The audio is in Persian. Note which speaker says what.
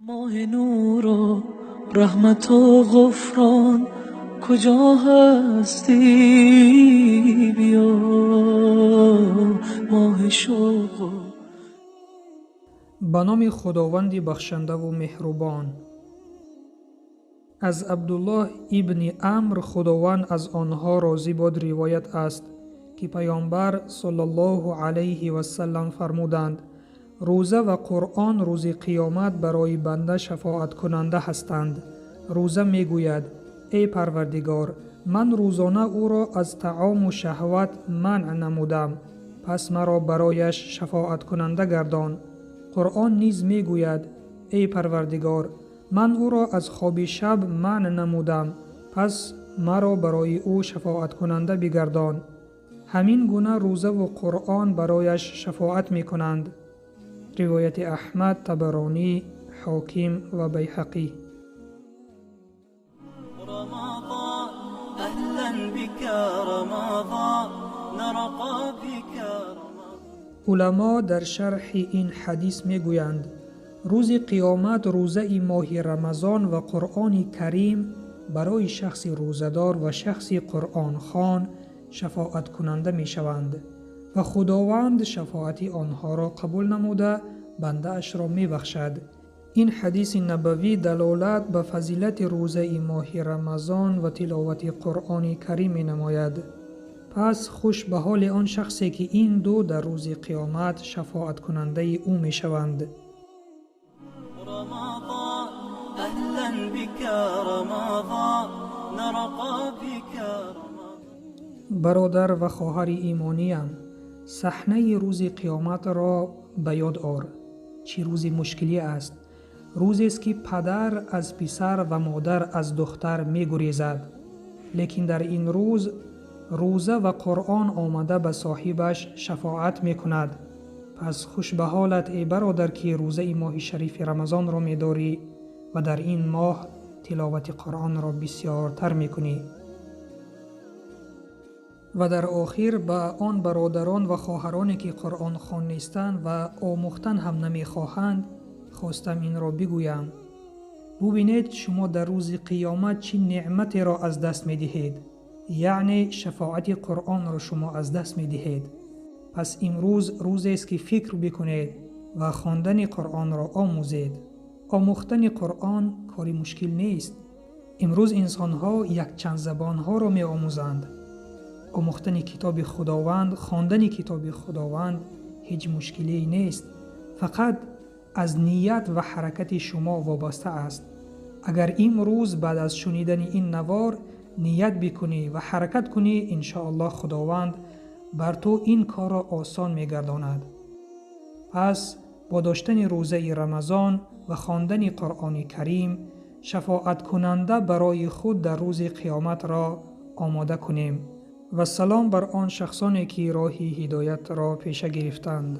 Speaker 1: ماه نور و رحمت و غفران کجا هستی؟ بیا ماه شوق.
Speaker 2: به نام خداوند بخشنده و مهربان. از عبدالله ابن عمرو خداوند از آنها راضی باد روایت است که پیامبر صلی الله علیه و سلم فرمودند: روزه و قرآن روز قیامت برای بنده شفاعت کننده هستند. روزه می گوید: ای پروردگار، من روزانه او را از طعام و شهوت منع نمودم، پس مرا برایش شفاعت کننده گردان. قرآن نیز می گوید: ای پروردگار، من او را از خواب شب منع نمودم، پس مرا برای او شفاعت کننده بگردان. همین گونه روزه و قرآن برایش شفاعت می کنند. روایت احمد، طبرانی، حاکم و بیهقی.
Speaker 3: رمضان أهلا بك رمضان نرقى بك رمضان.
Speaker 2: علما در شرح این حدیث می گویند: روز قیامت روزه ماه رمضان و قرآن کریم برای شخص روزدار و شخص قرآن خوان شفاعت کننده می شوند و خداوند شفاعت آنها را قبول نموده بنده اش را می بخشد. این حدیث نبوی دلالت به فضیلت روزه ماه رمضان و تلاوت قرآن کریم می نماید. پس خوش به حال آن شخصی که این دو در روز قیامت شفاعت کننده او می شوند.
Speaker 3: رمضان أهلا بك رمضان نرقى بك رمضان.
Speaker 2: برادر و خواهر ایمانیم، صحنه روز قیامت را به یاد آر. چه روز مشکلی است! روزی است که پدر از پسر و مادر از دختر می گریزد. لیکن در این روز روزه و قرآن آمده به صاحبش شفاعت می کند. پس خوش به حالت ای برادر که روزه ماه شریف رمضان را می داری و در این ماه تلاوت قرآن را بسیارتر می کنی. و در آخر به آن برادران و خواهرانی که قرآن خوان نیستند و آموختن هم نمی خواهند خواستم این را بگویم: ببینید شما در روز قیامت چه نعمتی را از دست می دهید، یعنی شفاعت قرآن را شما از دست می دهید. پس امروز روزی است که فکر بکنید و خواندن قرآن را آموزید. آموختن قرآن کاری مشکل نیست. امروز انسان‌ها یک چند زبان‌ها را می آموزند. آموختن کتاب خداوند، خواندن کتاب خداوند هیچ مشکلی نیست. فقط از نیت و حرکت شما وابسته است. اگر امروز بعد از شنیدن این نوار نیت بکنی و حرکت کنی، انشاءالله خداوند بر تو این کار را آسان می‌گرداند. پس با داشتن روزه رمضان و خواندن قرآن کریم شفاعت کننده برای خود در روز قیامت را آماده کنیم. و سلام بر آن شخصانی که راه هدایت را پیشه گرفتند.